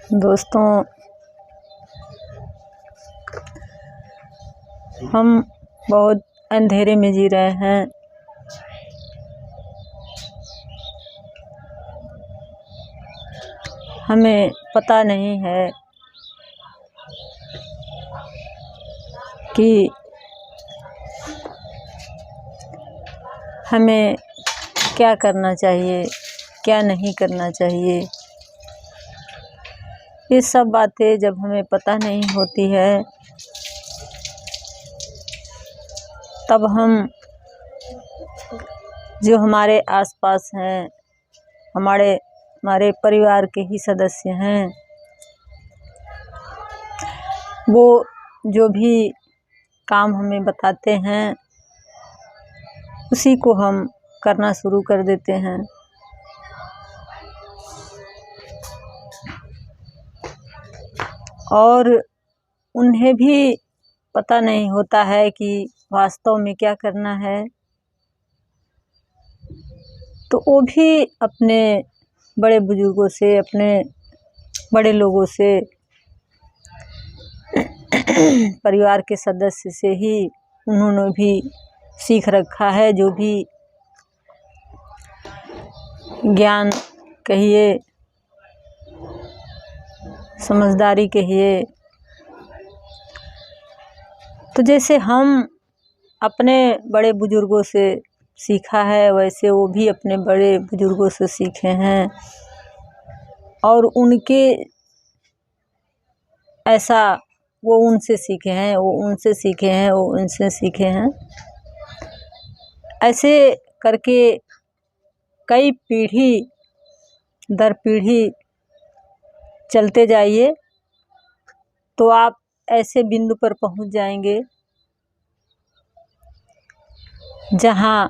दोस्तों, हम बहुत अंधेरे में जी रहे हैं। हमें पता नहीं है कि हमें क्या करना चाहिए, क्या नहीं करना चाहिए। ये सब बातें जब हमें पता नहीं होती है तब हम जो हमारे आसपास हैं, हमारे परिवार के ही सदस्य हैं, वो जो भी काम हमें बताते हैं उसी को हम करना शुरू कर देते हैं। और उन्हें भी पता नहीं होता है कि वास्तव में क्या करना है, तो वो भी अपने बड़े बुजुर्गों से, अपने बड़े लोगों से, परिवार के सदस्य से ही उन्होंने भी सीख रखा है। जो भी ज्ञान कहिए, समझदारी कहिए, तो जैसे हम अपने बड़े बुजुर्गों से सीखा है वैसे वो भी अपने बड़े बुजुर्गों से सीखे हैं। और उनके ऐसा वो उनसे सीखे हैं, वो उनसे सीखे हैं, वो उनसे सीखे हैं। ऐसे करके कई पीढ़ी दर पीढ़ी चलते जाइए तो आप ऐसे बिंदु पर पहुंच जाएंगे जहां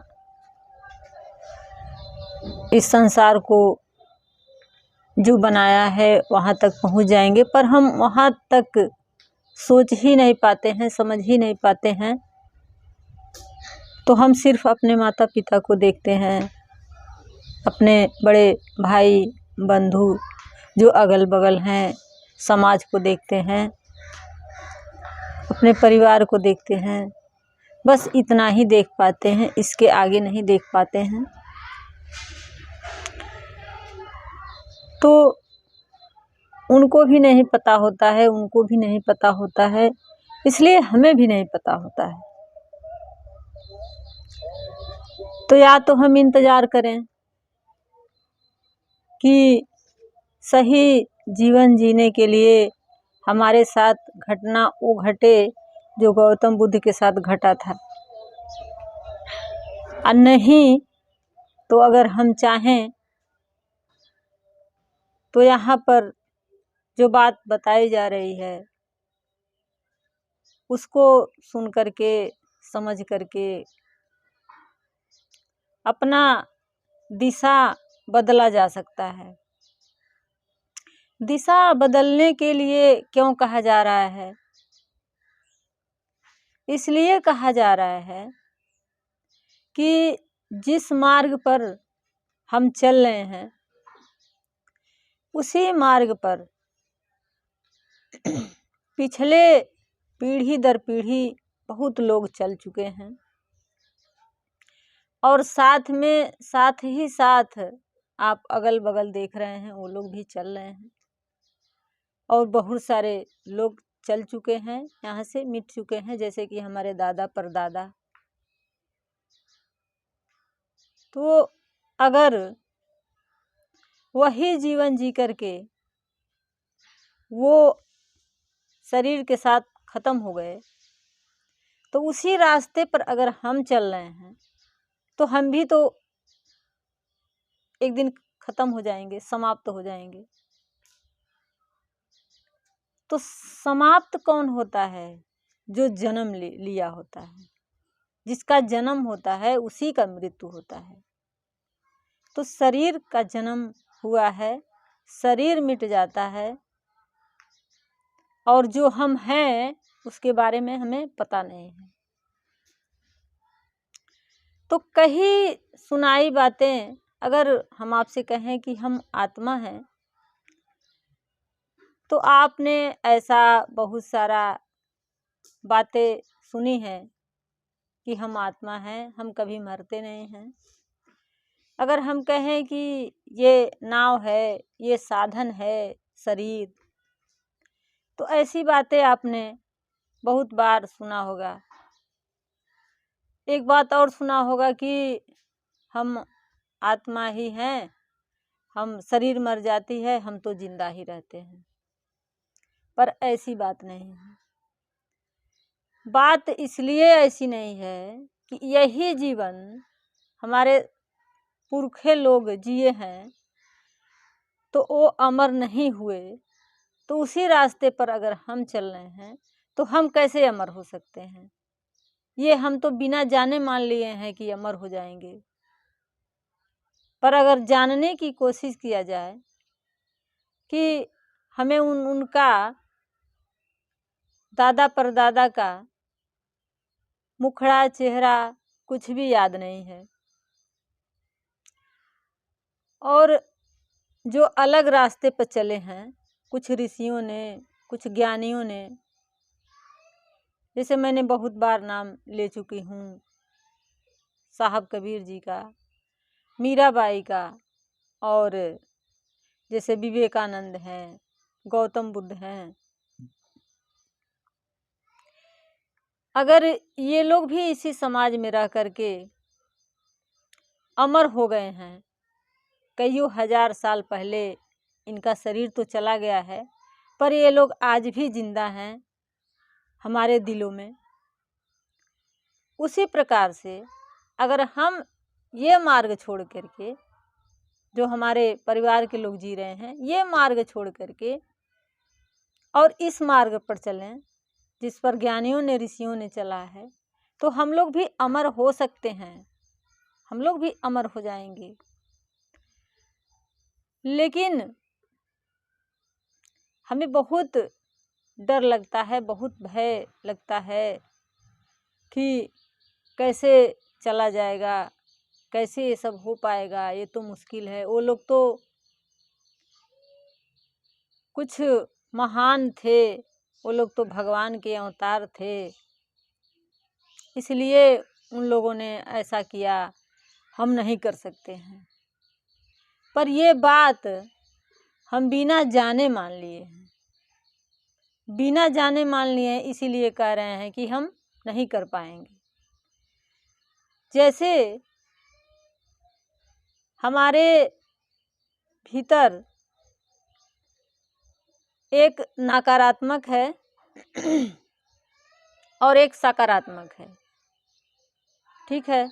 इस संसार को जो बनाया है वहां तक पहुंच जाएंगे। पर हम वहां तक सोच ही नहीं पाते हैं, समझ ही नहीं पाते हैं। तो हम सिर्फ अपने माता पिता को देखते हैं, अपने बड़े भाई बंधु जो अगल बगल हैं, समाज को देखते हैं, अपने परिवार को देखते हैं। बस इतना ही देख पाते हैं, इसके आगे नहीं देख पाते हैं। तो उनको भी नहीं पता होता है, उनको भी नहीं पता होता है, इसलिए हमें भी नहीं पता होता है। तो या तो हम इंतज़ार करें कि सही जीवन जीने के लिए हमारे साथ घटना वो घटे जो गौतम बुद्ध के साथ घटा था। और नहीं तो अगर हम चाहें तो यहाँ पर जो बात बताई जा रही है उसको सुन करके, समझ करके अपना दिशा बदला जा सकता है। दिशा बदलने के लिए क्यों कहा जा रहा है? इसलिए कहा जा रहा है कि जिस मार्ग पर हम चल रहे हैं उसी मार्ग पर पिछले पीढ़ी दर पीढ़ी बहुत लोग चल चुके हैं। और साथ ही साथ आप अगल बगल देख रहे हैं वो लोग भी चल रहे हैं। और बहुत सारे लोग चल चुके हैं, यहाँ से मिट चुके हैं, जैसे कि हमारे दादा परदादा। तो अगर वही जीवन जी करके वो शरीर के साथ ख़त्म हो गए तो उसी रास्ते पर अगर हम चल रहे हैं तो हम भी तो एक दिन ख़त्म हो जाएंगे, समाप्त हो जाएंगे। तो समाप्त कौन होता है? जो जन्म लिया होता है। जिसका जन्म होता है उसी का मृत्यु होता है। तो शरीर का जन्म हुआ है, शरीर मिट जाता है, और जो हम हैं उसके बारे में हमें पता नहीं है। तो कहीं सुनाई बातें अगर हम आपसे कहें कि हम आत्मा हैं तो आपने ऐसा बहुत सारा बातें सुनी हैं कि हम आत्मा हैं, हम कभी मरते नहीं हैं। अगर हम कहें कि ये नाव है, ये साधन है शरीर, तो ऐसी बातें आपने बहुत बार सुना होगा। एक बात और सुना होगा कि हम आत्मा ही हैं, हम शरीर मर जाती है, हम तो जिंदा ही रहते हैं। पर ऐसी बात नहीं है। बात इसलिए ऐसी नहीं है कि यही जीवन हमारे पुरखे लोग जिए हैं तो वो अमर नहीं हुए, तो उसी रास्ते पर अगर हम चल रहे हैं तो हम कैसे अमर हो सकते हैं? ये हम तो बिना जाने मान लिए हैं कि अमर हो जाएंगे। पर अगर जानने की कोशिश किया जाए कि हमें उनका दादा परदादा का मुखड़ा चेहरा कुछ भी याद नहीं है, और जो अलग रास्ते पर चले हैं कुछ ऋषियों ने, कुछ ज्ञानियों ने, जैसे मैंने बहुत बार नाम ले चुकी हूँ साहब कबीर जी का, मीराबाई का, और जैसे विवेकानंद हैं, गौतम बुद्ध हैं। अगर ये लोग भी इसी समाज में रह करके अमर हो गए हैं, कईयों हजार साल पहले इनका शरीर तो चला गया है, पर ये लोग आज भी जिंदा हैं हमारे दिलों में। उसी प्रकार से अगर हम ये मार्ग छोड़ करके, जो हमारे परिवार के लोग जी रहे हैं, ये मार्ग छोड़ करके और इस मार्ग पर चलें जिस पर ज्ञानियों ने, ऋषियों ने चला है, तो हम लोग भी अमर हो सकते हैं, हम लोग भी अमर हो जाएंगे। लेकिन हमें बहुत डर लगता है, बहुत भय लगता है कि कैसे चला जाएगा, कैसे ये सब हो पाएगा, ये तो मुश्किल है। वो लोग तो कुछ महान थे, वो लोग तो भगवान के अवतार थे, इसलिए उन लोगों ने ऐसा किया, हम नहीं कर सकते हैं। पर ये बात हम बिना जाने मान लिए हैं, बिना जाने मान लिए हैं, इसीलिए कह रहे हैं कि हम नहीं कर पाएंगे। जैसे हमारे भीतर एक नकारात्मक है और एक सकारात्मक है, ठीक है।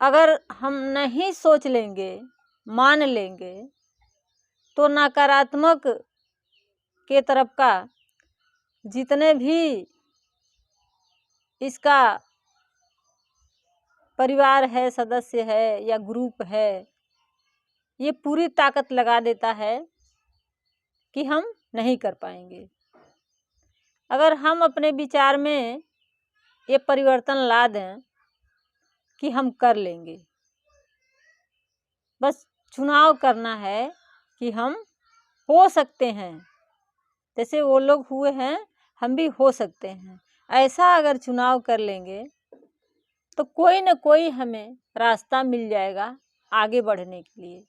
अगर हम नहीं सोच लेंगे, मान लेंगे, तो नकारात्मक के तरफ का जितने भी इसका परिवार है, सदस्य है या ग्रुप है, ये पूरी ताकत लगा देता है कि हम नहीं कर पाएंगे। अगर हम अपने विचार में ये परिवर्तन ला दें कि हम कर लेंगे, बस चुनाव करना है कि हम हो सकते हैं, जैसे वो लोग हुए हैं हम भी हो सकते हैं, ऐसा अगर चुनाव कर लेंगे तो कोई न कोई हमें रास्ता मिल जाएगा आगे बढ़ने के लिए।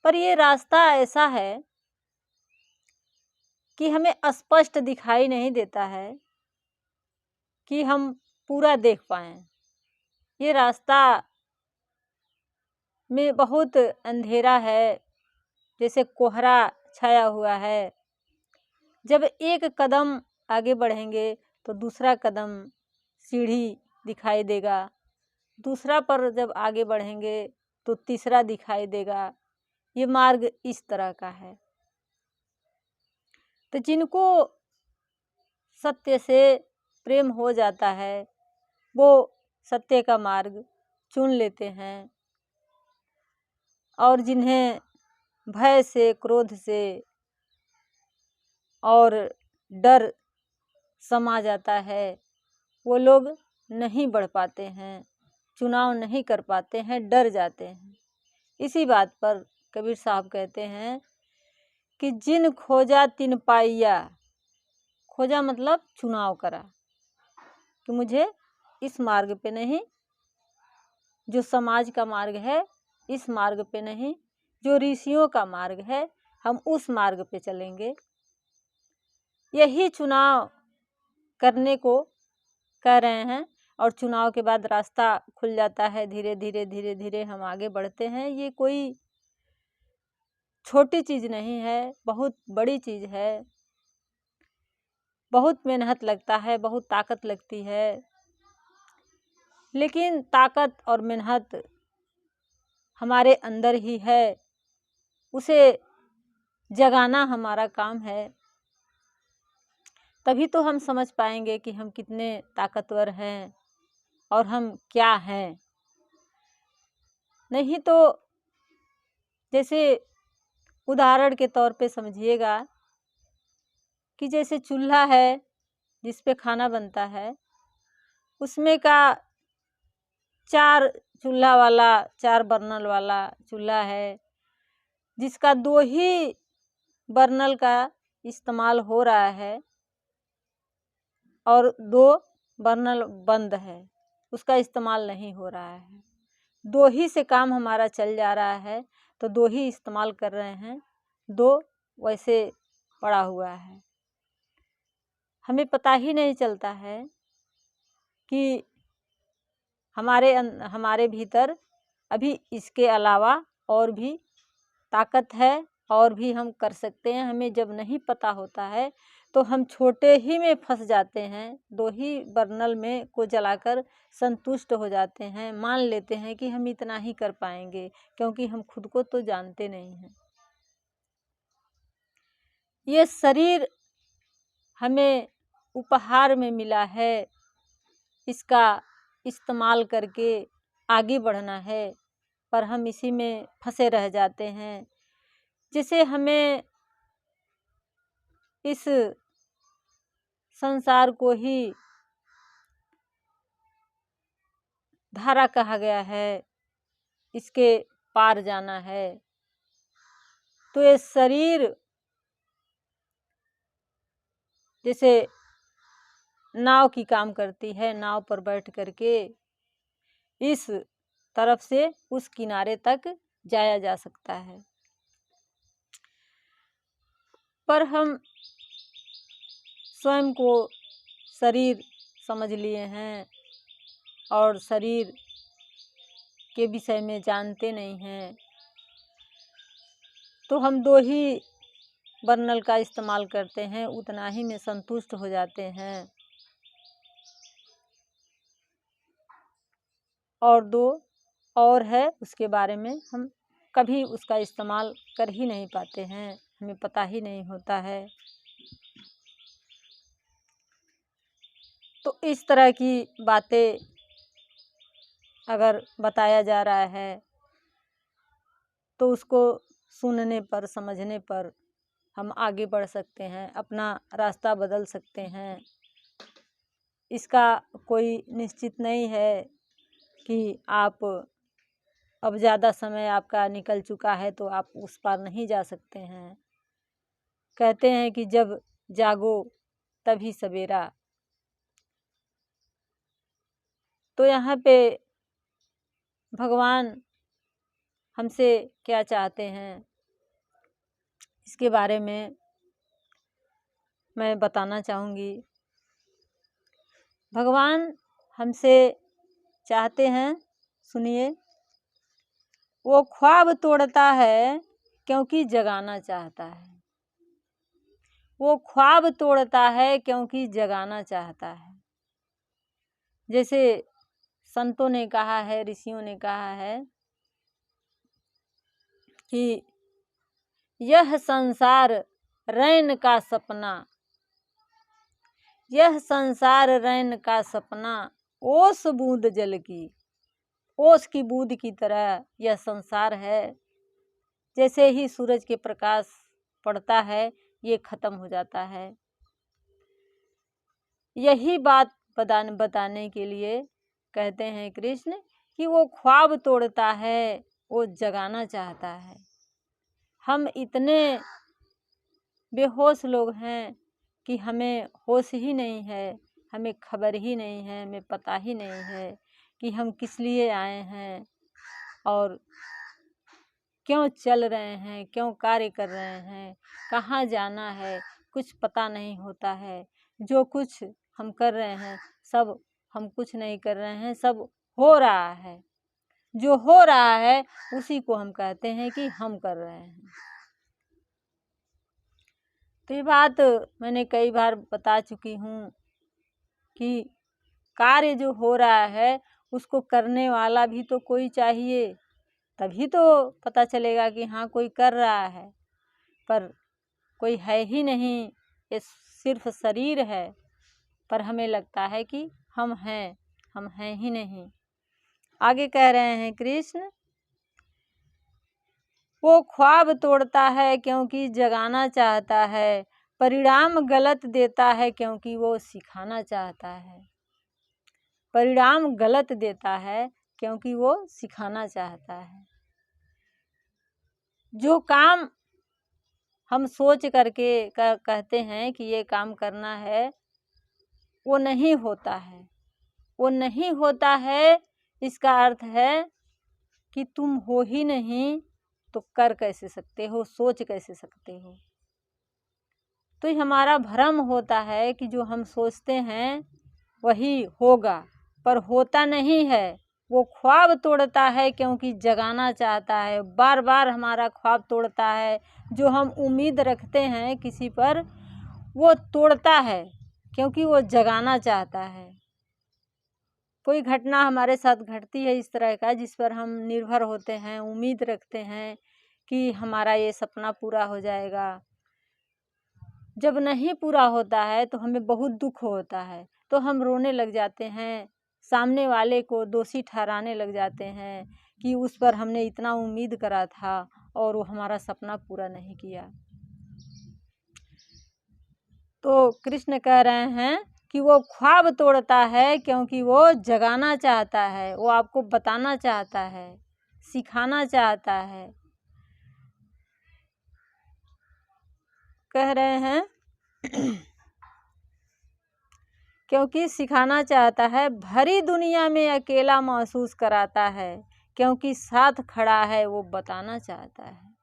पर ये रास्ता ऐसा है कि हमें स्पष्ट दिखाई नहीं देता है कि हम पूरा देख पाएं। ये रास्ता में बहुत अंधेरा है, जैसे कोहरा छाया हुआ है। जब एक कदम आगे बढ़ेंगे तो दूसरा कदम सीढ़ी दिखाई देगा, दूसरा पर जब आगे बढ़ेंगे तो तीसरा दिखाई देगा। ये मार्ग इस तरह का है। तो जिनको सत्य से प्रेम हो जाता है वो सत्य का मार्ग चुन लेते हैं, और जिन्हें भय से, क्रोध से और डर समा जाता है, वो लोग नहीं बढ़ पाते हैं, चुनाव नहीं कर पाते हैं, डर जाते हैं। इसी बात पर कबीर साहब कहते हैं कि जिन खोजा तिन पाइया, खोजा मतलब चुनाव करा कि मुझे इस मार्ग पे नहीं, जो समाज का मार्ग है इस मार्ग पे नहीं, जो ऋषियों का मार्ग है हम उस मार्ग पे चलेंगे। यही चुनाव करने को कह रहे हैं और चुनाव के बाद रास्ता खुल जाता है। धीरे धीरे धीरे धीरे हम आगे बढ़ते हैं। ये कोई छोटी चीज़ नहीं है, बहुत बड़ी चीज़ है। बहुत मेहनत लगता है, बहुत ताकत लगती है, लेकिन ताकत और मेहनत हमारे अंदर ही है, उसे जगाना हमारा काम है। तभी तो हम समझ पाएंगे कि हम कितने ताकतवर हैं और हम क्या हैं। नहीं तो जैसे उदाहरण के तौर पे समझिएगा कि जैसे चूल्हा है जिस पे खाना बनता है, उसमें का 4 चूल्हा वाला 4 बर्नल वाला चूल्हा है, जिसका 2 ही बर्नल का इस्तेमाल हो रहा है और 2 बर्नल बंद है, उसका इस्तेमाल नहीं हो रहा है। 2 ही से काम हमारा चल जा रहा है, तो 2 ही इस्तेमाल कर रहे हैं, 2 वैसे पड़ा हुआ है। हमें पता ही नहीं चलता है कि हमारे भीतर अभी इसके अलावा और भी ताकत है और भी हम कर सकते हैं। हमें जब नहीं पता होता है तो हम छोटे ही में फंस जाते हैं, 2 ही बर्नल में को जलाकर संतुष्ट हो जाते हैं, मान लेते हैं कि हम इतना ही कर पाएंगे, क्योंकि हम खुद को तो जानते नहीं हैं। ये शरीर हमें उपहार में मिला है, इसका इस्तेमाल करके आगे बढ़ना है, पर हम इसी में फंसे रह जाते हैं। जिसे हमें इस संसार को ही धारा कहा गया है, इसके पार जाना है। तो ये शरीर जैसे नाव की काम करती है, नाव पर बैठ करके इस तरफ से उस किनारे तक जाया जा सकता है। पर हम स्वयं को शरीर समझ लिए हैं और शरीर के विषय में जानते नहीं हैं, तो हम 2 ही बर्नल का इस्तेमाल करते हैं, उतना ही में संतुष्ट हो जाते हैं और 2 और है उसके बारे में हम कभी उसका इस्तेमाल कर ही नहीं पाते हैं, हमें पता ही नहीं होता है। तो इस तरह की बातें अगर बताया जा रहा है तो उसको सुनने पर, समझने पर हम आगे बढ़ सकते हैं, अपना रास्ता बदल सकते हैं। इसका कोई निश्चित नहीं है कि आप अब ज़्यादा समय आपका निकल चुका है तो आप उस पार नहीं जा सकते हैं। कहते हैं कि जब जागो तभी सवेरा। तो यहाँ पे भगवान हमसे क्या चाहते हैं इसके बारे में मैं बताना चाहूँगी। भगवान हमसे चाहते हैं, सुनिए, वो ख्वाब तोड़ता है क्योंकि जगाना चाहता है। वो ख्वाब तोड़ता है क्योंकि जगाना चाहता है। जैसे संतों ने कहा है, ऋषियों ने कहा है कि यह संसार रैन का सपना, यह संसार रैन का सपना, ओस बूंद जल की, ओस की बूंद की तरह यह संसार है। जैसे ही सूरज के प्रकाश पड़ता है ये खत्म हो जाता है। यही बात बताने के लिए कहते हैं कृष्ण कि वो ख्वाब तोड़ता है, वो जगाना चाहता है। हम इतने बेहोश लोग हैं कि हमें होश ही नहीं है, हमें खबर ही नहीं है, हमें पता ही नहीं है कि हम किस लिए आए हैं और क्यों चल रहे हैं, क्यों कार्य कर रहे हैं, कहाँ जाना है, कुछ पता नहीं होता है। जो कुछ हम कर रहे हैं सब हम कुछ नहीं कर रहे हैं, सब हो रहा है। जो हो रहा है उसी को हम कहते हैं कि हम कर रहे हैं। तो ये बात मैंने कई बार बता चुकी हूँ कि कार्य जो हो रहा है उसको करने वाला भी तो कोई चाहिए, तभी तो पता चलेगा कि हाँ कोई कर रहा है। पर कोई है ही नहीं, ये सिर्फ शरीर है, पर हमें लगता है कि हम हैं ही नहीं। आगे कह रहे हैं कृष्ण, वो ख्वाब तोड़ता है क्योंकि जगाना चाहता है, परिणाम गलत देता है क्योंकि वो सिखाना चाहता है। परिणाम गलत देता है क्योंकि वो सिखाना चाहता है। जो काम हम सोच करके कहते हैं कि ये काम करना है, वो नहीं होता है। वो नहीं होता है, इसका अर्थ है कि तुम हो ही नहीं तो कर कैसे सकते हो, सोच कैसे सकते हो। तो ये हमारा भ्रम होता है कि जो हम सोचते हैं वही होगा, पर होता नहीं है। वो ख्वाब तोड़ता है क्योंकि जगाना चाहता है, बार बार हमारा ख्वाब तोड़ता है। जो हम उम्मीद रखते हैं किसी पर, वो तोड़ता है क्योंकि वो जगाना चाहता है। कोई घटना हमारे साथ घटती है इस तरह का, जिस पर हम निर्भर होते हैं, उम्मीद रखते हैं कि हमारा ये सपना पूरा हो जाएगा। जब नहीं पूरा होता है तो हमें बहुत दुख होता है, तो हम रोने लग जाते हैं, सामने वाले को दोषी ठहराने लग जाते हैं कि उस पर हमने इतना उम्मीद करा था और वो हमारा सपना पूरा नहीं किया। तो कृष्ण कह रहे हैं कि वो ख्वाब तोड़ता है क्योंकि वो जगाना चाहता है, वो आपको बताना चाहता है, सिखाना चाहता है। कह रहे हैं क्योंकि सिखाना चाहता है, भरी दुनिया में अकेला महसूस कराता है क्योंकि साथ खड़ा है वो बताना चाहता है।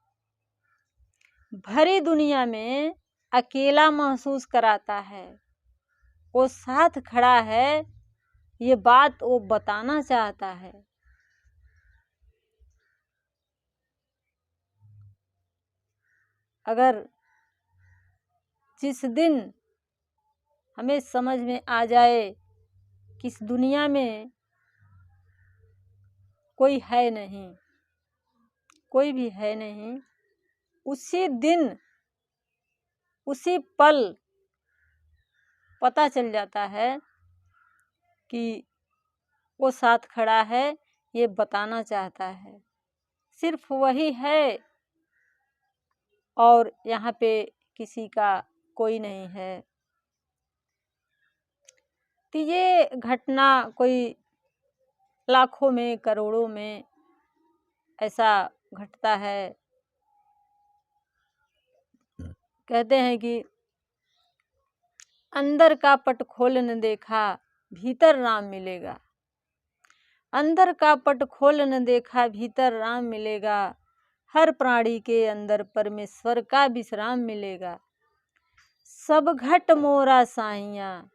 भरी दुनिया में अकेला महसूस कराता है, वो साथ खड़ा है, ये बात वो बताना चाहता है। अगर जिस दिन हमें समझ में आ जाए कि इस दुनिया में कोई है नहीं, कोई भी है नहीं, उसी दिन उसी पल पता चल जाता है कि वो साथ खड़ा है, ये बताना चाहता है। सिर्फ वही है और यहाँ पे किसी का कोई नहीं है। तो ये घटना कोई लाखों में करोड़ों में ऐसा घटता है। कहते हैं कि अंदर का पट खोल न देखा भीतर राम मिलेगा, अंदर का पट खोल न देखा भीतर राम मिलेगा, हर प्राणी के अंदर परमेश्वर का विश्राम मिलेगा। सब घट मोरा साइया,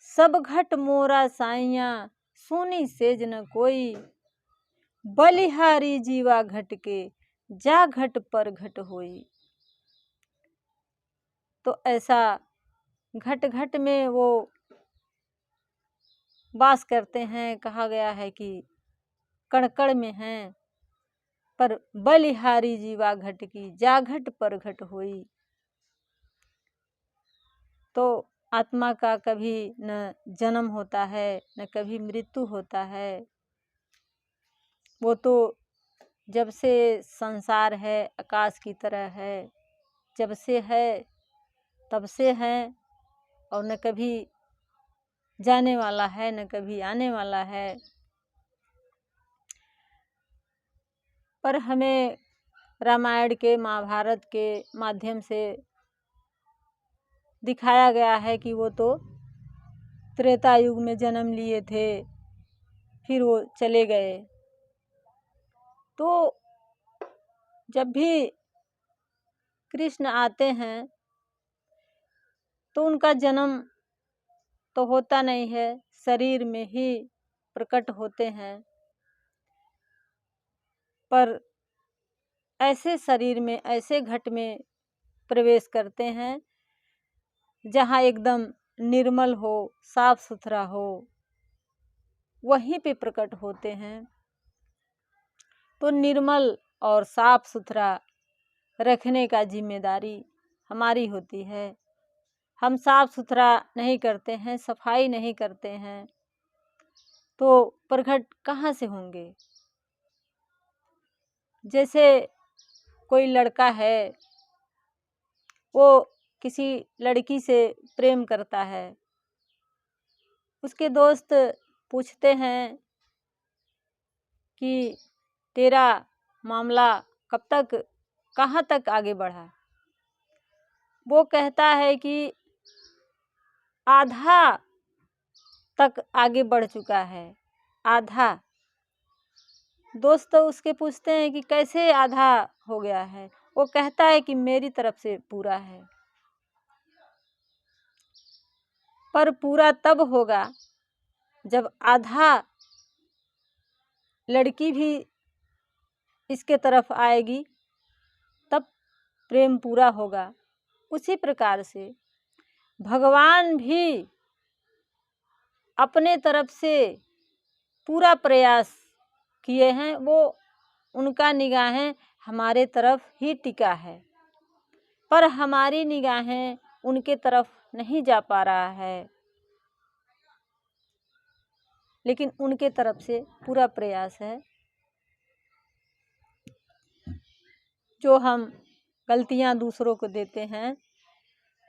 सब घट मोरा साइया, सोनी सेज न कोई, बलिहारी जीवा घट के जा घट पर घट होई। तो ऐसा घट घट में वो वास करते हैं। कहा गया है कि कण कण में हैं, पर बलिहारी जीवा घट की जा घट पर घट होई। तो आत्मा का कभी न जन्म होता है न कभी मृत्यु होता है। वो तो जब से संसार है आकाश की तरह है, जब से है तब से है, और न कभी जाने वाला है न कभी आने वाला है। पर हमें रामायण के महाभारत के माध्यम से दिखाया गया है कि वो तो त्रेता युग में जन्म लिए थे, फिर वो चले गए। तो जब भी कृष्ण आते हैं तो उनका जन्म तो होता नहीं है, शरीर में ही प्रकट होते हैं, पर ऐसे शरीर में, ऐसे घट में प्रवेश करते हैं जहाँ एकदम निर्मल हो, साफ सुथरा हो, वहीं पे प्रकट होते हैं। तो निर्मल और साफ सुथरा रखने का जिम्मेदारी हमारी होती है। हम साफ सुथरा नहीं करते हैं, सफाई नहीं करते हैं, तो प्रकट कहाँ से होंगे। जैसे कोई लड़का है, वो किसी लड़की से प्रेम करता है, उसके दोस्त पूछते हैं कि तेरा मामला कब तक, कहाँ तक आगे बढ़ा। वो कहता है कि आधा तक आगे बढ़ चुका है, आधा। दोस्त उसके पूछते हैं कि कैसे आधा हो गया है। वो कहता है कि मेरी तरफ से पूरा है। पर पूरा तब होगा जब आधा लड़की भी इसके तरफ आएगी, तब प्रेम पूरा होगा। उसी प्रकार से भगवान भी अपने तरफ से पूरा प्रयास किए हैं, वो उनका निगाहें हमारे तरफ ही टिका है, पर हमारी निगाहें उनके तरफ नहीं जा पा रहा है, लेकिन उनके तरफ से पूरा प्रयास है। जो हम गलतियां दूसरों को देते हैं,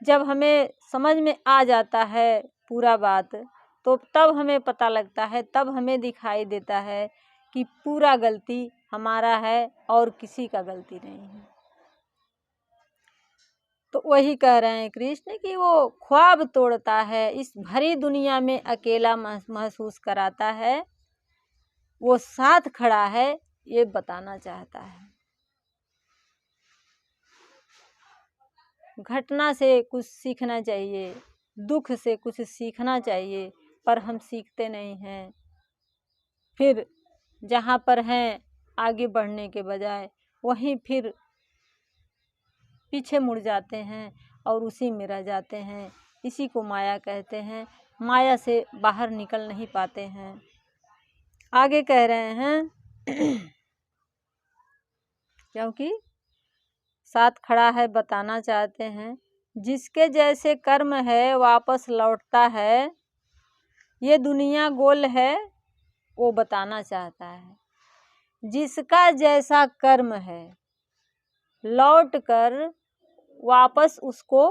जब हमें समझ में आ जाता है पूरा बात, तो तब हमें पता लगता है, तब हमें दिखाई देता है कि पूरा गलती हमारा है और किसी का गलती नहीं है। तो वही कह रहे हैं कृष्ण कि वो ख्वाब तोड़ता है, इस भरी दुनिया में अकेला महसूस कराता है, वो साथ खड़ा है, ये बताना चाहता है। घटना से कुछ सीखना चाहिए, दुख से कुछ सीखना चाहिए, पर हम सीखते नहीं हैं। फिर जहाँ पर हैं आगे बढ़ने के बजाय वहीं फिर पीछे मुड़ जाते हैं और उसी में रह जाते हैं। इसी को माया कहते हैं। माया से बाहर निकल नहीं पाते हैं। आगे कह रहे हैं क्योंकि साथ खड़ा है, बताना चाहते हैं, जिसके जैसे कर्म है वापस लौटता है, ये दुनिया गोल है, वो बताना चाहता है। जिसका जैसा कर्म है लौट कर वापस उसको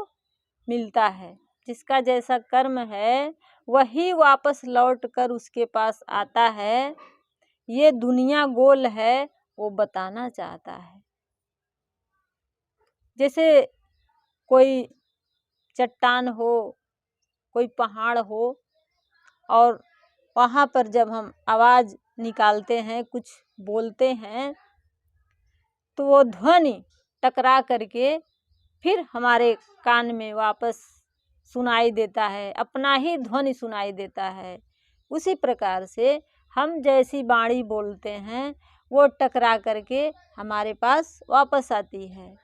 मिलता है, जिसका जैसा कर्म है वही वापस लौट कर उसके पास आता है, ये दुनिया गोल है, वो बताना चाहता है। जैसे कोई चट्टान हो, कोई पहाड़ हो, और वहाँ पर जब हम आवाज़ निकालते हैं, कुछ बोलते हैं, तो वो ध्वनि टकरा करके फिर हमारे कान में वापस सुनाई देता है, अपना ही ध्वनि सुनाई देता है। उसी प्रकार से हम जैसी वाणी बोलते हैं वो टकरा करके हमारे पास वापस आती है।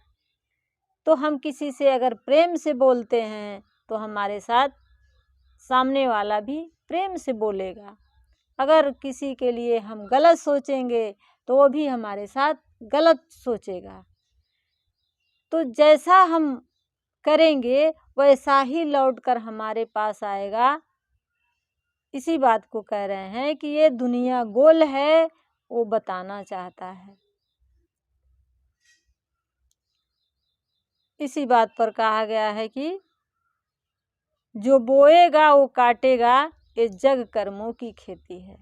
तो हम किसी से अगर प्रेम से बोलते हैं तो हमारे साथ सामने वाला भी प्रेम से बोलेगा। अगर किसी के लिए हम गलत सोचेंगे तो वो भी हमारे साथ गलत सोचेगा। तो जैसा हम करेंगे वैसा ही लौट कर हमारे पास आएगा। इसी बात को कह रहे हैं कि ये दुनिया गोल है, वो बताना चाहता है। इसी बात पर कहा गया है कि जो बोएगा वो काटेगा, ये जग कर्मों की खेती है।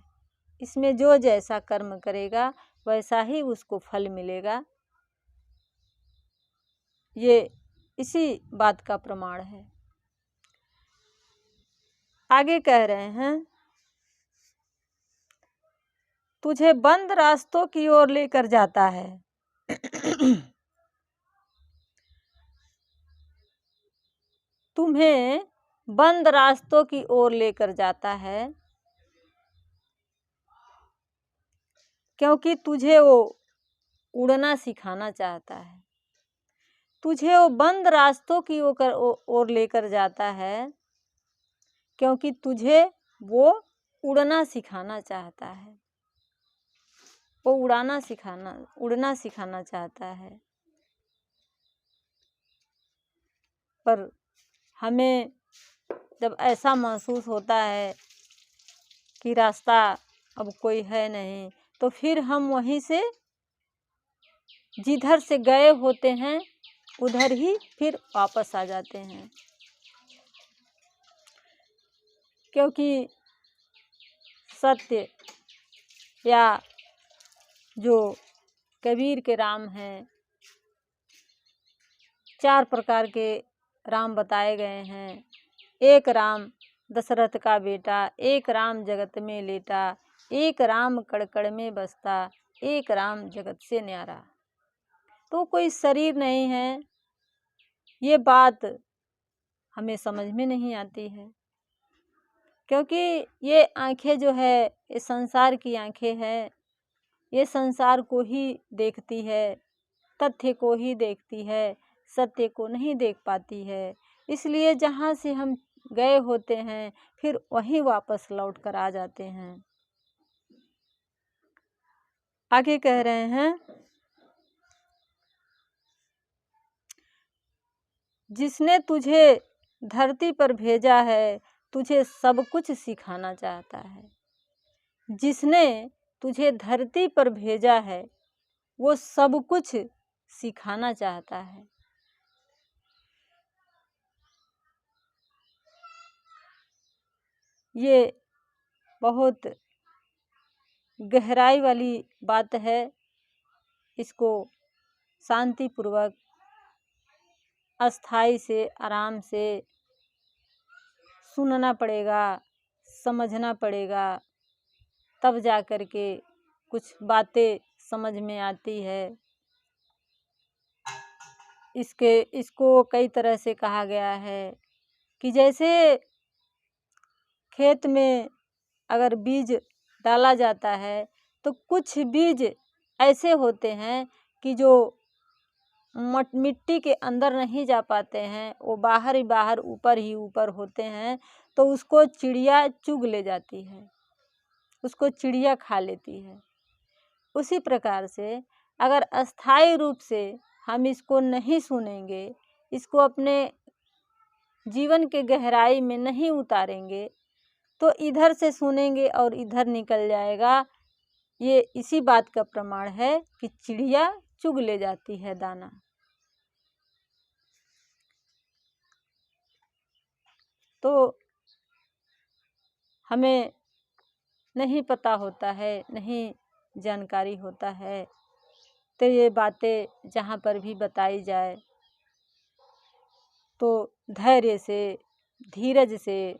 इसमें जो जैसा कर्म करेगा वैसा ही उसको फल मिलेगा। ये इसी बात का प्रमाण है। आगे कह रहे हैं, तुझे बंद रास्तों की ओर लेकर जाता है। तुम्हें बंद रास्तों की ओर लेकर जाता है, क्योंकि तुझे वो उड़ना सिखाना चाहता है। तुझे वो बंद रास्तों की ओर लेकर जाता है, क्योंकि तुझे वो उड़ना सिखाना चाहता है। वो उड़ना सिखाना चाहता है। पर हमें जब ऐसा महसूस होता है कि रास्ता अब कोई है नहीं, तो फिर हम वहीं से जिधर से गए होते हैं उधर ही फिर वापस आ जाते हैं। क्योंकि सत्य या जो कबीर के राम हैं, 4 प्रकार के राम बताए गए हैं। एक राम दशरथ का बेटा, एक राम जगत में लेटा, एक राम कड़कड़ में बसता, एक राम जगत से न्यारा। तो कोई शरीर नहीं है, ये बात हमें समझ में नहीं आती है। क्योंकि ये आंखें जो है, ये संसार की आंखें हैं, ये संसार को ही देखती है, तथ्य को ही देखती है, सत्य को नहीं देख पाती है। इसलिए जहाँ से हम गए होते हैं फिर वहीं वापस लौट कर आ जाते हैं। आगे कह रहे हैं, जिसने तुझे धरती पर भेजा है तुझे सब कुछ सिखाना चाहता है। जिसने तुझे धरती पर भेजा है वो सब कुछ सिखाना चाहता है। ये बहुत गहराई वाली बात है। इसको शांतिपूर्वक, अस्थाई से, आराम से सुनना पड़ेगा, समझना पड़ेगा, तब जा कर के कुछ बातें समझ में आती है। इसको कई तरह से कहा गया है कि जैसे खेत में अगर बीज डाला जाता है तो कुछ बीज ऐसे होते हैं कि जो मिट्टी के अंदर नहीं जा पाते हैं, वो बाहर ही बाहर, ऊपर ही ऊपर होते हैं, तो उसको चिड़िया चुग ले जाती है, उसको चिड़िया खा लेती है। उसी प्रकार से अगर अस्थायी रूप से हम इसको नहीं सुनेंगे, इसको अपने जीवन के गहराई में नहीं उतारेंगे, तो इधर से सुनेंगे और इधर निकल जाएगा। ये इसी बात का प्रमाण है कि चिड़िया चुग ले जाती है दाना। तो हमें नहीं पता होता है, नहीं जानकारी होता है, तो ये बातें जहाँ पर भी बताई जाए तो धैर्य से, धीरज से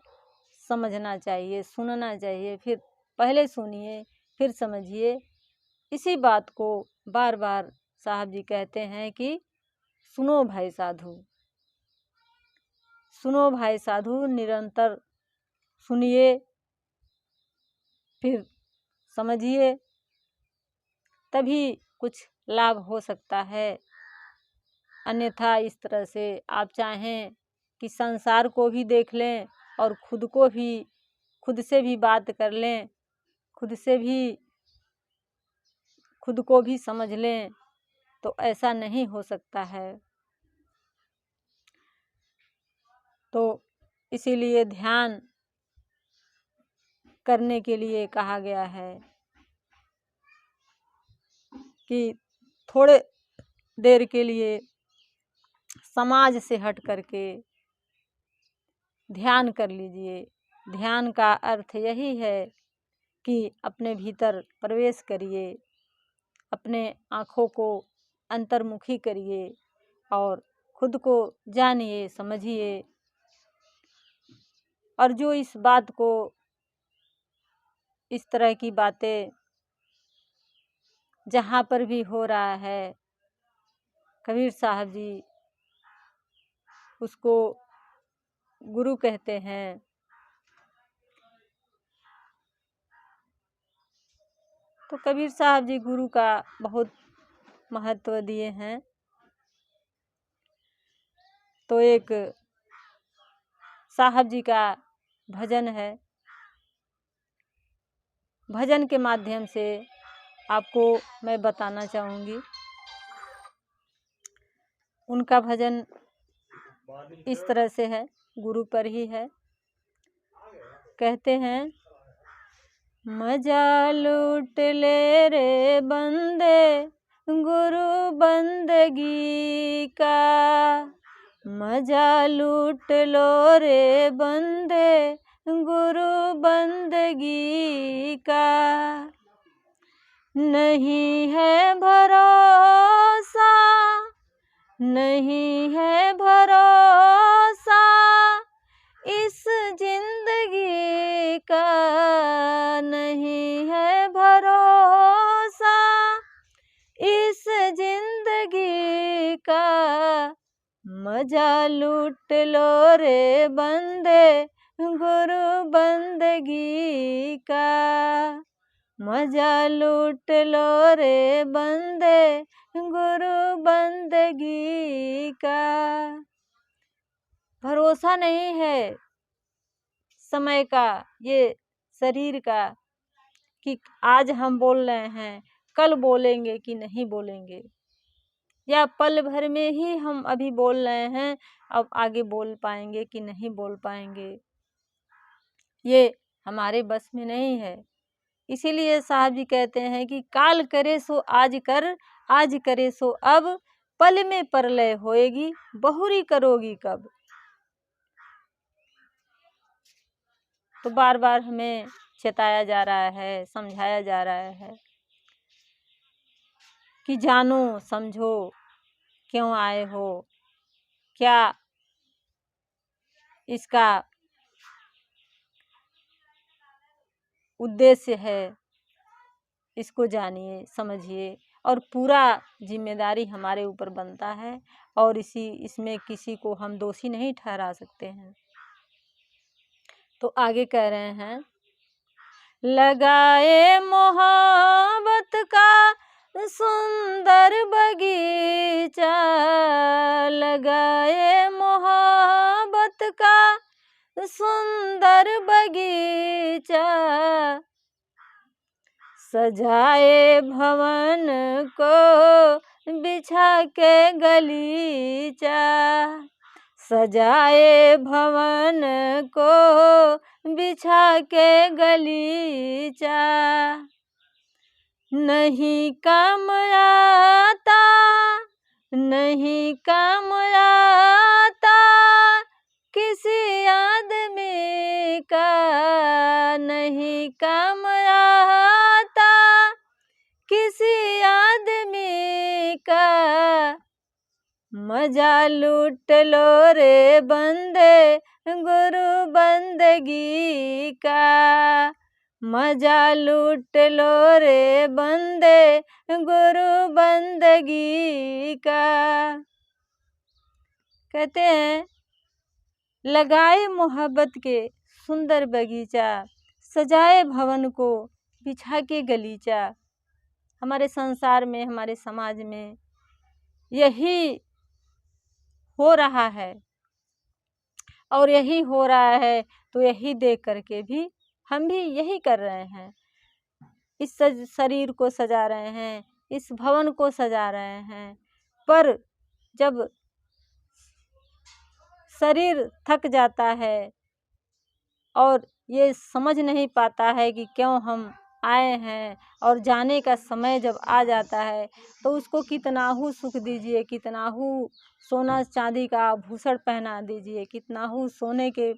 समझना चाहिए, सुनना चाहिए। फिर पहले सुनिए, फिर समझिए। इसी बात को बार बार साहब जी कहते हैं कि सुनो भाई साधु, सुनो भाई साधु, निरंतर सुनिए, फिर समझिए, तभी कुछ लाभ हो सकता है। अन्यथा इस तरह से आप चाहें कि संसार को भी देख लें और खुद से भी बात कर लें, खुद को भी समझ लें, तो ऐसा नहीं हो सकता है। तो इसीलिए ध्यान करने के लिए कहा गया है कि थोड़े देर के लिए समाज से हट करके ध्यान कर लीजिए। ध्यान का अर्थ यही है कि अपने भीतर प्रवेश करिए, अपने आँखों को अंतर्मुखी करिए और खुद को जानिए, समझिए। और जो इस बात को, इस तरह की बातें जहाँ पर भी हो रहा है, कबीर साहब जी उसको गुरु कहते हैं। तो कबीर साहब जी गुरु का बहुत महत्व दिए हैं। तो एक साहब जी का भजन है, भजन के माध्यम से आपको मैं बताना चाहूँगी। उनका भजन इस तरह से है, गुरु पर ही है। कहते हैं, मजा लूट ले रे बंदे गुरु बंदगी का, मजा लूट लो रे बंदे गुरु बंदगी का। नहीं है भरोसा, नहीं है भरोसा इस जिंदगी का, नहीं है भरोसा इस जिंदगी का, मजा लूट लो रे बंदे गुरु बंदगी का, मजा लूट लो रे बंदे गुरु बंदगी का। भरोसा नहीं है समय का, ये शरीर का, कि आज हम बोल रहे हैं कल बोलेंगे कि नहीं बोलेंगे, या पल भर में ही हम अभी बोल रहे हैं अब आगे बोल पाएंगे कि नहीं बोल पाएंगे, ये हमारे बस में नहीं है। इसीलिए साहब जी कहते हैं कि काल करे सो आज कर, आज करे सो अब, पल में परलय होएगी बहुरी करोगी कब। तो बार बार हमें चेताया जा रहा है, समझाया जा रहा है कि जानो समझो क्यों आए हो, क्या इसका उद्देश्य है, इसको जानिए समझिए। और पूरा जिम्मेदारी हमारे ऊपर बनता है, और इसमें किसी को हम दोषी नहीं ठहरा सकते हैं। तो आगे कह रहे हैं, लगाए मोहब्बत का सुंदर बगीचा, लगाए मोहब्बत का सुंदर बगीचा, सजाए भवन को बिछा के गलीचा, सजाए भवन को बिछा के गलीचा, नहीं काम आता, नहीं काम आता किसी आदमी का, नहीं काम आता किसी आदमी का, मजा लूट लो रे बंदे गुरु बंदगी का, मजा लूट लो रे बंदे गुरु बंदगी का। कहते हैं, लगाए मोहब्बत के सुंदर बगीचा, सजाए भवन को बिछा के गलीचा। हमारे संसार में, हमारे समाज में यही हो रहा है, और यही हो रहा है तो यही देख करके भी हम भी यही कर रहे हैं। इस शरीर को सजा रहे हैं, इस भवन को सजा रहे हैं, पर जब शरीर थक जाता है और ये समझ नहीं पाता है कि क्यों हम आए हैं, और जाने का समय जब आ जाता है तो उसको कितना ही सुख दीजिए, कितना ही सोना चांदी का आभूषण पहना दीजिए, कितना ही सोने के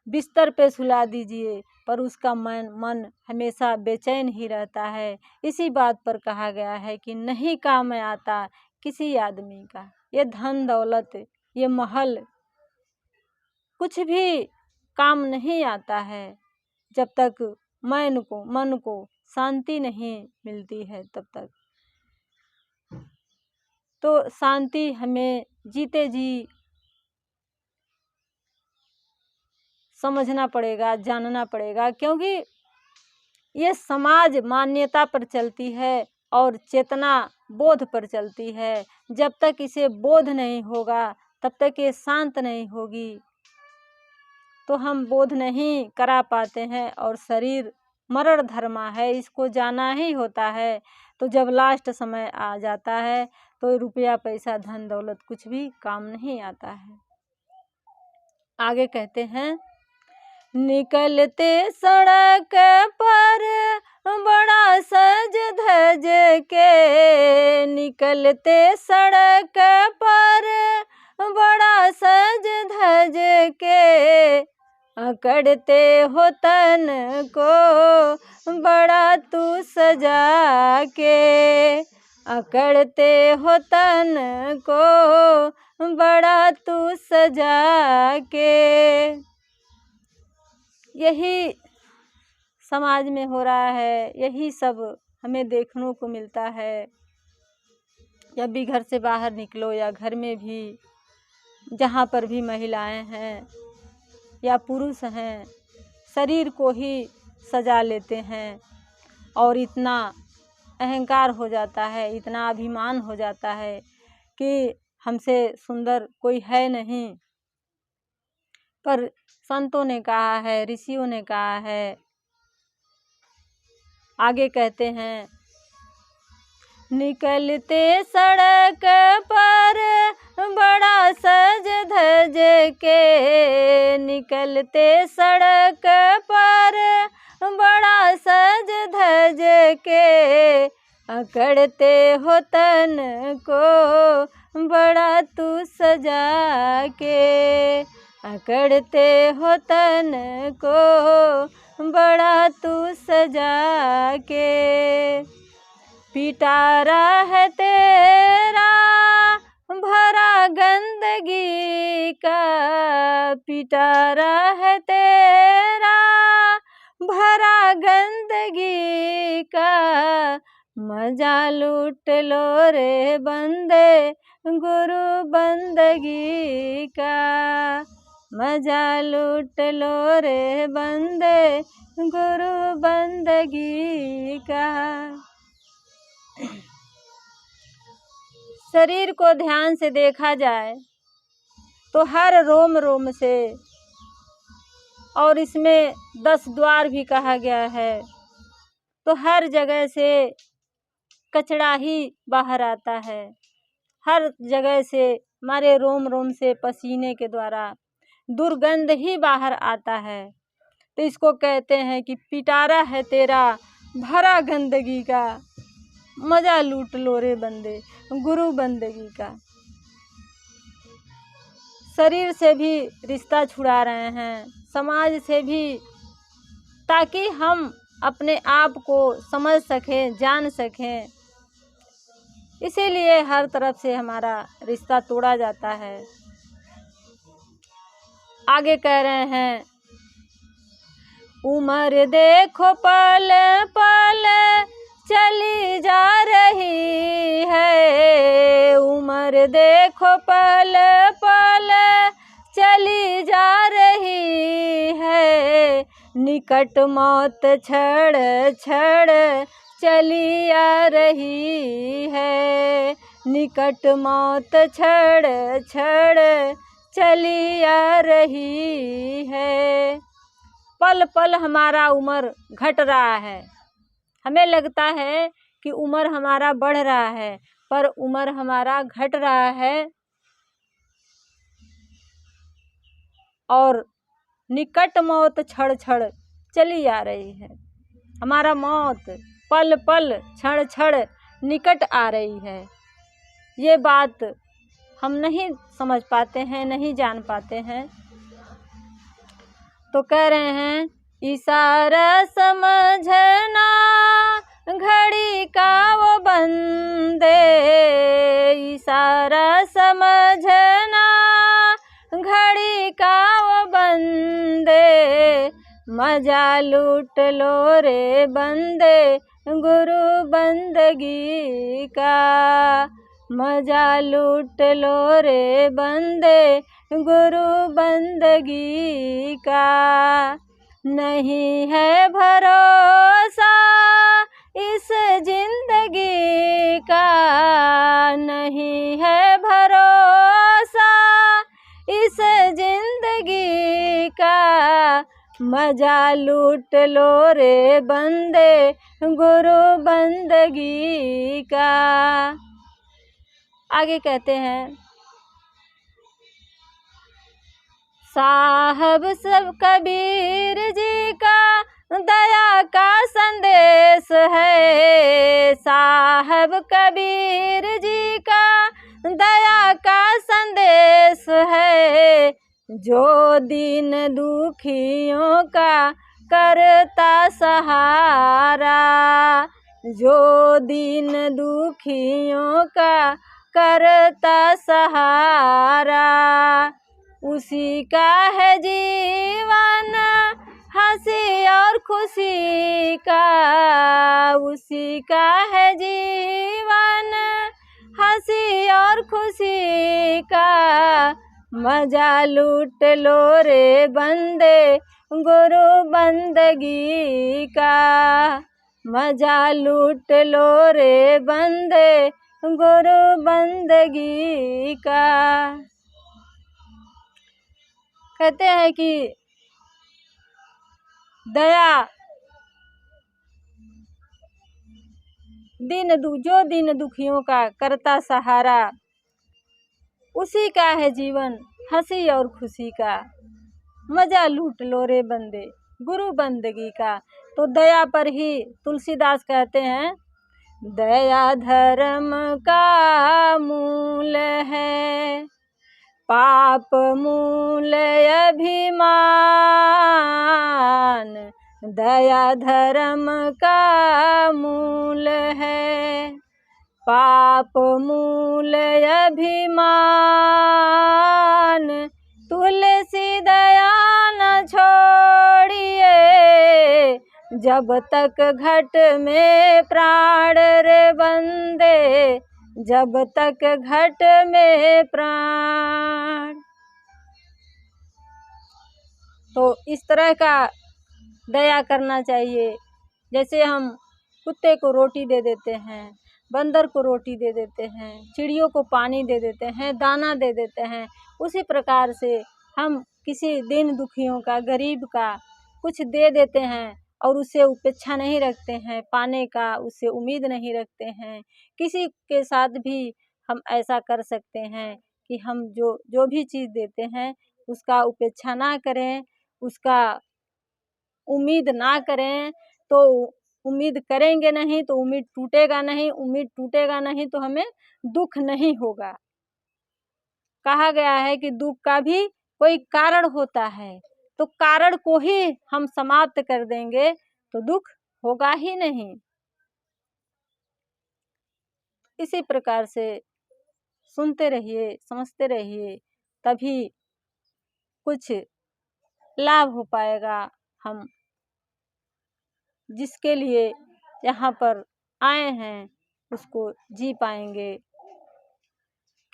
बिस्तर पे सुला दीजिए, पर उसका मन हमेशा बेचैन ही रहता है। इसी बात पर कहा गया है कि नहीं काम आता किसी आदमी का। ये धन दौलत, ये महल कुछ भी काम नहीं आता है। जब तक मन को शांति नहीं मिलती है तब तक। तो शांति हमें जीते जी समझना पड़ेगा, जानना पड़ेगा, क्योंकि ये समाज मान्यता पर चलती है और चेतना बोध पर चलती है। जब तक इसे बोध नहीं होगा तब तक ये शांत नहीं होगी। तो हम बोध नहीं करा पाते हैं और शरीर मरण धर्मा है, इसको जाना ही होता है। तो जब लास्ट समय आ जाता है तो रुपया पैसा धन दौलत कुछ भी काम नहीं आता है। आगे कहते हैं, निकलते सड़क पर बड़ा सज धज के, निकलते सड़क पर बड़ा सज धज के, अकड़ते हो तन को बड़ा तू सजा के, अकड़ते हो तन को बड़ा तू सजा के। यही समाज में हो रहा है, यही सब हमें देखने को मिलता है। जब भी घर से बाहर निकलो या घर में भी जहाँ पर भी महिलाएं हैं या पुरुष हैं, शरीर को ही सजा लेते हैं और इतना अहंकार हो जाता है, इतना अभिमान हो जाता है कि हमसे सुंदर कोई है नहीं। पर संतों ने कहा है, ऋषियों ने कहा है, आगे कहते हैं, निकलते सड़क पर बड़ा सज धज के, निकलते सड़क पर बड़ा सज धज के, अकड़ते हो तन को बड़ा तू सजा के, अकड़ते हो तन को बड़ा तू सजा के। पिटारा है तेरा भरा गंदगी का, पिटारा है तेरा भरा गंदगी का, मजा लूट लो रे बंदे गुरु बंदगी का, मजा लूट लो रे बंदे गुरु बंदगी का। शरीर को ध्यान से देखा जाए तो हर रोम रोम से, और इसमें 10 द्वार भी कहा गया है, तो हर जगह से कचरा ही बाहर आता है। हर जगह से हमारे रोम रोम से पसीने के द्वारा दुर्गंध ही बाहर आता है। तो इसको कहते हैं कि पिटारा है तेरा भरा गंदगी का, मजा लूट लो रे बंदे गुरु बंदगी का। शरीर से भी रिश्ता छुड़ा रहे हैं, समाज से भी, ताकि हम अपने आप को समझ सकें, जान सकें। इसीलिए हर तरफ से हमारा रिश्ता तोड़ा जाता है। आगे कह रहे हैं, उम्र देखो पल पल चली जा रही है, उम्र देखो पल पल चली जा रही है, निकट मौत छड़ छड़ चली आ रही है, निकट मौत छड़ छड़ चली आ रही है। पल पल हमारा उम्र घट रहा है। हमें लगता है कि उम्र हमारा बढ़ रहा है, पर उम्र हमारा घट रहा है और निकट मौत छड़ छड़ चली आ रही है। हमारा मौत पल पल क्षण क्षण निकट आ रही है। ये बात हम नहीं समझ पाते हैं, नहीं जान पाते हैं। तो कह रहे हैं, इशारा समझना घड़ी का वो बंदे, इशारा समझना घड़ी का वो बंदे, मजा लूट लो रे बंदे गुरु बंदगी का। मजा लूट लो रे बंदे गुरु बंदगी का। नहीं है भरोसा इस जिंदगी का, नहीं है भरोसा इस जिंदगी का। मजा लूट लो रे बंदे गुरु बंदगी का। आगे कहते हैं, साहब सब कबीर जी का दया का संदेश है। साहब कबीर जी का दया का संदेश है। जो दीन दुखियों का करता सहारा, जो दीन दुखियों का करता सहारा। उसी का है जीवन हंसी और खुशी का, उसी का है जीवन हंसी और खुशी का। मजा लूट लो रे बंदे गुरु बंदगी का। मजा लूट लो रे बंदे गुरु बंदगी का। कहते हैं कि दया जो दीन दुखियों का करता सहारा, उसी का है जीवन हंसी और खुशी का। मजा लूट लो रे बंदे गुरु बंदगी का। तो दया पर ही तुलसीदास कहते हैं, दया धर्म का मूल है, पाप मूल अभिमान। दया धर्म का मूल है, पाप मूल अभिमान। तुलसी दया न छोड़िए, जब तक घट में प्राण रे बंदे, जब तक घट में प्राण। तो इस तरह का दया करना चाहिए। जैसे हम कुत्ते को रोटी दे देते हैं, बंदर को रोटी दे देते हैं, चिड़ियों को पानी दे देते हैं, दाना दे देते हैं, उसी प्रकार से हम किसी दीन दुखियों का, गरीब का कुछ दे देते हैं और उसे उपेक्षा नहीं रखते हैं, पाने का उससे उम्मीद नहीं रखते हैं। किसी के साथ भी हम ऐसा कर सकते हैं कि हम जो भी चीज़ देते हैं उसका उपेक्षा ना करें, उसका उम्मीद ना करें। तो उम्मीद करेंगे नहीं तो उम्मीद टूटेगा नहीं, उम्मीद टूटेगा नहीं तो हमें दुख नहीं होगा। कहा गया है कि दुख का भी कोई कारण होता है, तो कारण को ही हम समाप्त कर देंगे तो दुख होगा ही नहीं। इसी प्रकार से सुनते रहिए, समझते रहिए, तभी कुछ लाभ हो पाएगा। हम जिसके लिए यहाँ पर आए हैं उसको जी पाएंगे,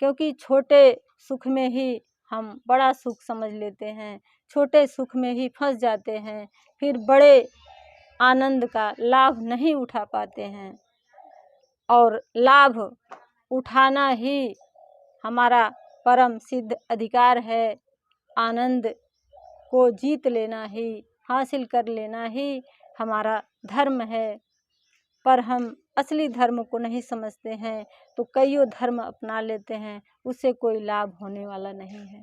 क्योंकि छोटे सुख में ही हम बड़ा सुख समझ लेते हैं, छोटे सुख में ही फंस जाते हैं, फिर बड़े आनंद का लाभ नहीं उठा पाते हैं। और लाभ उठाना ही हमारा परम सिद्ध अधिकार है। आनंद को जीत लेना ही, हासिल कर लेना ही हमारा धर्म है। पर हम असली धर्म को नहीं समझते हैं तो कईयों धर्म अपना लेते हैं, उससे कोई लाभ होने वाला नहीं है।